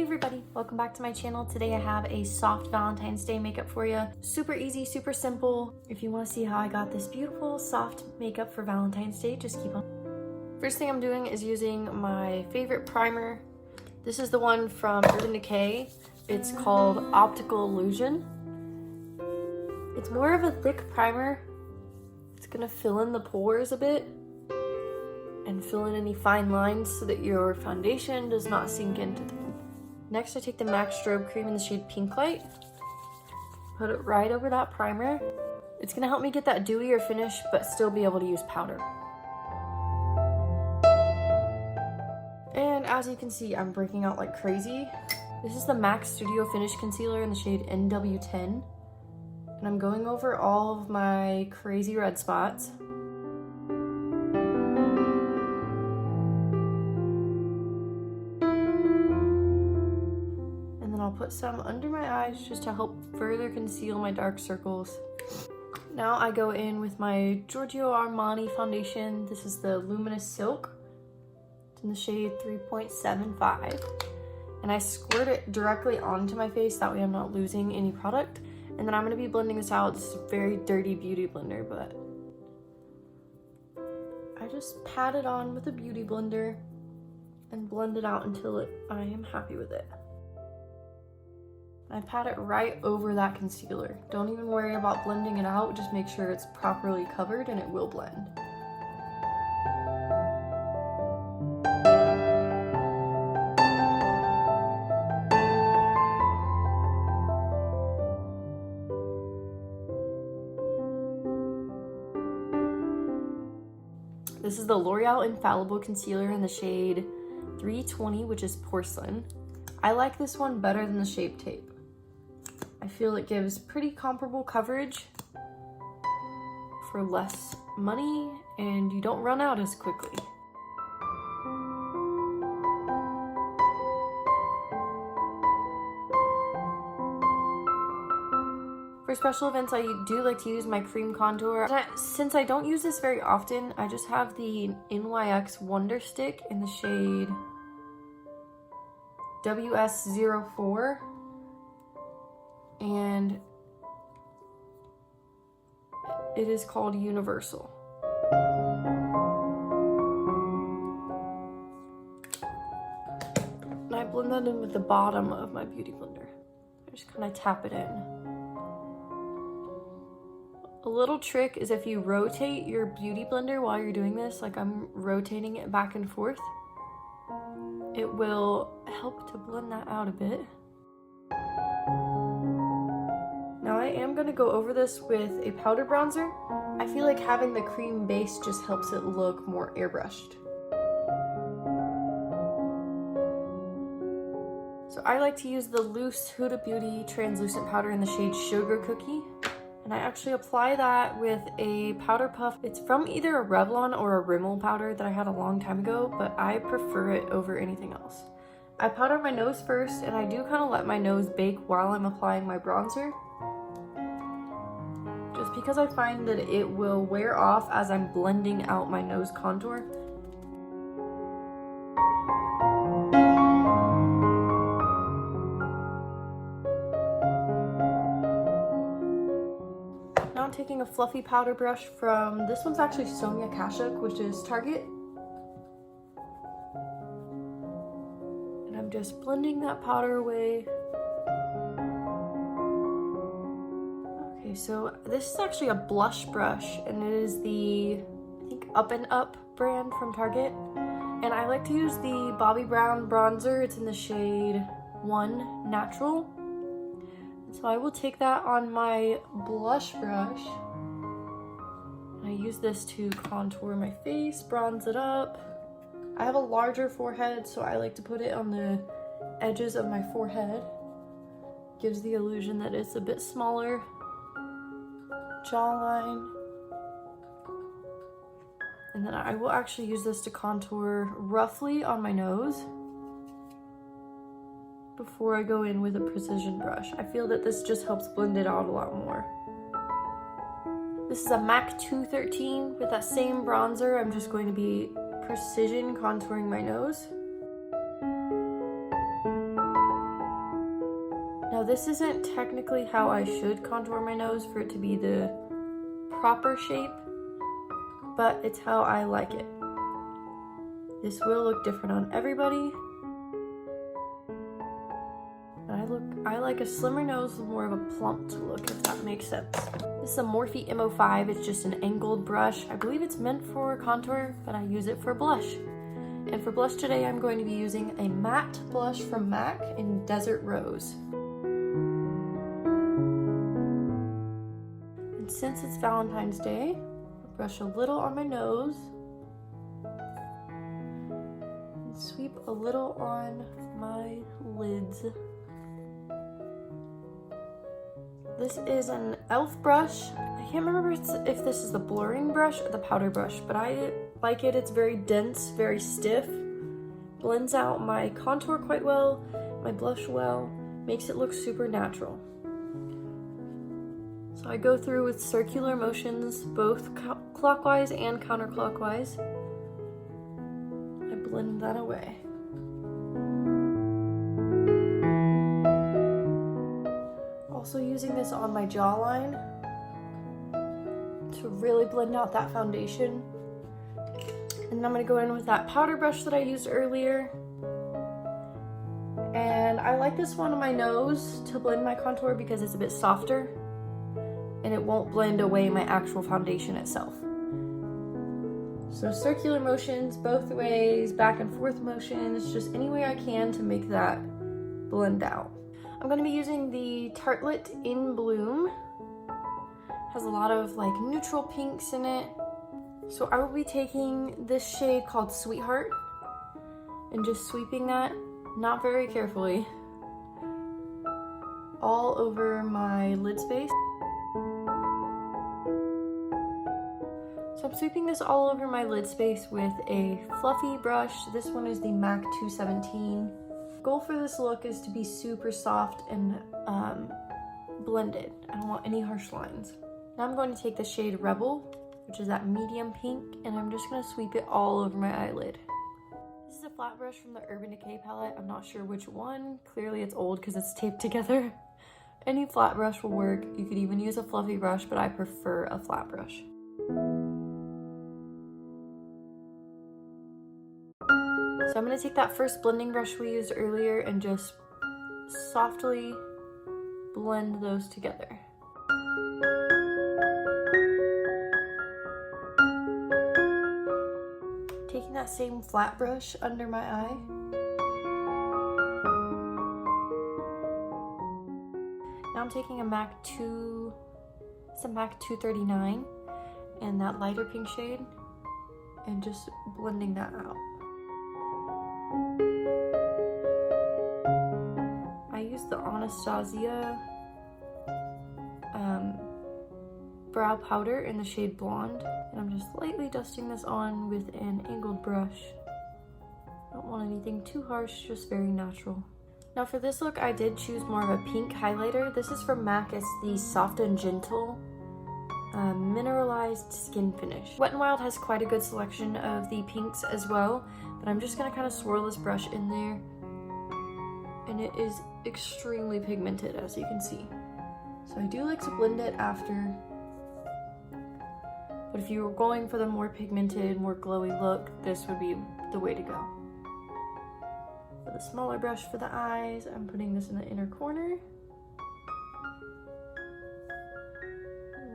everybody, welcome back to my channel. Today I have a soft Valentine's Day makeup for you. Super easy, super simple. If you want to see how I got this beautiful soft makeup for Valentine's Day, just keep on. First thing I'm doing is using my favorite primer. This is the one from Urban Decay. It's called Optical Illusion. It's more of a thick primer. It's gonna fill in the pores a bit and fill in any fine lines so that your foundation does not sink into them. Next, I take the MAC Strobe Cream in the shade Pink Light, put it right over that primer. It's gonna help me get that dewier finish, but still be able to use powder. And as you can see, I'm breaking out like crazy. This is the MAC Studio Finish Concealer in the shade NW10. And I'm going over all of my crazy red spots. I'll put some under my eyes just to help further conceal my dark circles. Now I go in with my Giorgio Armani foundation. This is the Luminous Silk. It's in the shade 3.75. And I squirt it directly onto my face, that way I'm not losing any product. And then I'm gonna be blending this out. This is a very dirty beauty blender, but I just pat it on with a beauty blender and blend it out until I am happy with it. I pat it right over that concealer. Don't even worry about blending it out, just make sure it's properly covered and it will blend. This is the L'Oreal Infallible Concealer in the shade 320, which is Porcelain. I like this one better than the Shape Tape. I feel it gives pretty comparable coverage for less money and you don't run out as quickly. For special events, I do like to use my cream contour. Since I don't use this very often, I just have the NYX Wonder Stick in the shade WS04. And it is called Universal. And I blend that in with the bottom of my beauty blender. I just kind of tap it in. A little trick is if you rotate your beauty blender while you're doing this, like I'm rotating it back and forth, it will help to blend that out a bit. Now I am going to go over this with a powder bronzer. I feel like having the cream base just helps it look more airbrushed. So I like to use the loose Huda Beauty translucent powder in the shade Sugar Cookie. And I actually apply that with a powder puff. It's from either a Revlon or a Rimmel powder that I had a long time ago, but I prefer it over anything else. I powder my nose first, and I do kind of let my nose bake while I'm applying my bronzer. Just because I find that it will wear off as I'm blending out my nose contour. Now I'm taking a fluffy powder brush from, this one's actually Sonia Kashuk, which is Target. And I'm just blending that powder away. So this is actually a blush brush and it is the, I think, Up and Up brand from Target. And I like to use the Bobbi Brown bronzer. It's in the shade 1 Natural. So I will take that on my blush brush. And I use this to contour my face, bronze it up. I have a larger forehead, so I like to put it on the edges of my forehead. Gives the illusion that it's a bit smaller. Jawline. And then I will actually use this to contour roughly on my nose before I go in with a precision brush. I feel that this just helps blend it out a lot more. This is a MAC 213 with that same bronzer. I'm just going to be precision contouring my nose. this isn't technically how I should contour my nose for it to be the proper shape, but it's how I like it. This will look different on everybody. I like a slimmer nose with more of a plumped look, if that makes sense. This is a Morphe M05. It's just an angled brush. I believe it's meant for contour, but I use it for blush. And for blush today, I'm going to be using a matte blush from MAC in Desert Rose. And since it's Valentine's Day, I'll brush a little on my nose. And sweep a little on my lids. This is an e.l.f. brush. I can't remember if this is the blurring brush or the powder brush, but I like it. It's very dense, very stiff. Blends out my contour quite well, my blush well, makes it look super natural. So I go through with circular motions, both clockwise and counterclockwise. I blend that away. Also using this on my jawline to really blend out that foundation. And then I'm going to go in with that powder brush that I used earlier. And I like this one on my nose to blend my contour because it's a bit softer and it won't blend away my actual foundation itself. So circular motions both ways, back and forth motions, just any way I can to make that blend out. I'm going to be using the Tartelette In Bloom. Has a lot of like neutral pinks in it. So I will be taking this shade called Sweetheart and just sweeping that, not very carefully, all over my lid space. So I'm sweeping this all over my lid space with a fluffy brush. This one is the MAC 217. Goal for this look is to be super soft and blended. I don't want any harsh lines. Now I'm going to take the shade Rebel, which is that medium pink, and I'm just going to sweep it all over my eyelid. This is a flat brush from the Urban Decay palette. I'm not sure which one. Clearly it's old because it's taped together. Any flat brush will work. You could even use a fluffy brush, but I prefer a flat brush. So I'm going to take that first blending brush we used earlier and just softly blend those together. Taking that same flat brush under my eye. Now I'm taking a MAC 239 and that lighter pink shade and just blending that out. I used the Anastasia brow powder in the shade Blonde, and I'm just lightly dusting this on with an angled brush. Don't want anything too harsh, just very natural. Now for this look, I did choose more of a pink highlighter. This is from MAC. It's the Soft and Gentle mineralized skin finish. Wet n Wild has quite a good selection of the pinks as well, but I'm just gonna kind of swirl this brush in there, and it is extremely pigmented, as you can see. So I do like to blend it after, but if you were going for the more pigmented, more glowy look, this would be the way to go. With a smaller brush for the eyes, I'm putting this in the inner corner,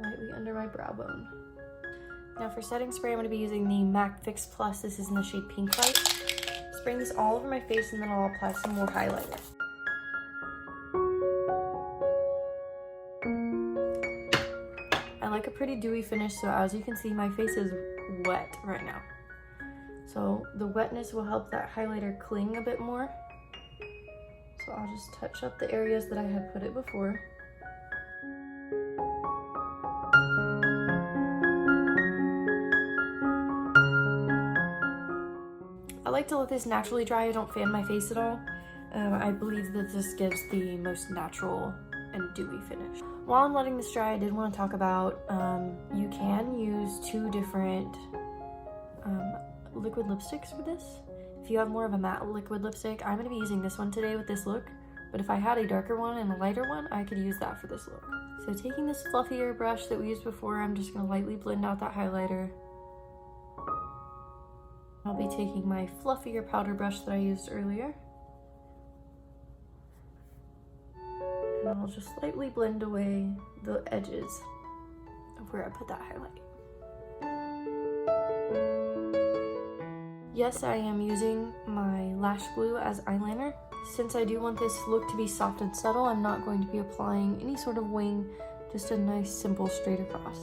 lightly under my brow bone. Now for setting spray, I'm going to be using the MAC Fix Plus. This is in the shade Pink Light. Spraying this all over my face, and then I'll apply some more highlighter. I like a pretty dewy finish, so as you can see, my face is wet right now. So the wetness will help that highlighter cling a bit more. So I'll just touch up the areas that I had put it before. I like to let this naturally dry. I don't fan my face at all. I believe that this gives the most natural and dewy finish. While I'm letting this dry, I did want to talk about you can use two different liquid lipsticks for this. If you have more of a matte liquid lipstick, I'm going to be using this one today with this look, But if I had a darker one and a lighter one, I could use that for this look. So taking this fluffier brush that we used before, I'm just gonna lightly blend out that highlighter. I'll be taking my fluffier powder brush that I used earlier. And I'll just lightly blend away the edges of where I put that highlight. Yes, I am using my lash glue as eyeliner. Since I do want this look to be soft and subtle, I'm not going to be applying any sort of wing, just a nice simple straight across.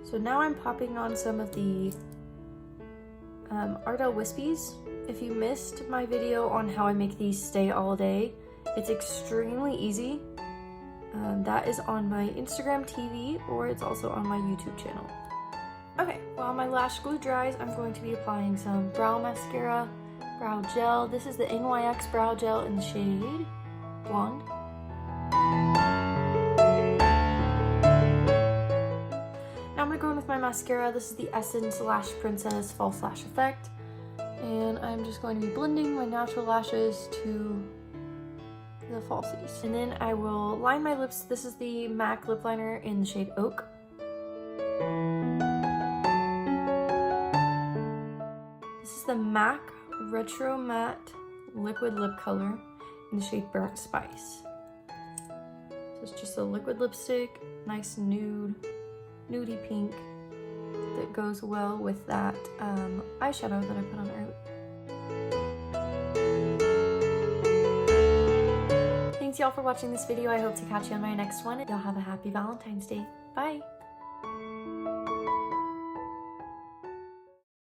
So now I'm popping on some of the Ardell Wispies. If you missed my video on how I make these stay all day, it's extremely easy. That is on my Instagram TV, or it's also on my YouTube channel. Okay, while my lash glue dries, I'm going to be applying some brow mascara, brow gel. This is the NYX brow gel in the shade Blonde. Now I'm gonna go in with my mascara. This is the Essence Lash Princess False Lash Effect. And I'm just going to be blending my natural lashes to the falsies. And then I will line my lips. This is the MAC lip liner in the shade Oak. This is the MAC Retro Matte Liquid Lip Color in the shade Burnt Spice. So it's just a liquid lipstick, nice nude, nudie pink that goes well with that eyeshadow that I put on earlier. Thanks y'all for watching this video. I hope to catch you on my next one. Y'all have a happy Valentine's Day. Bye!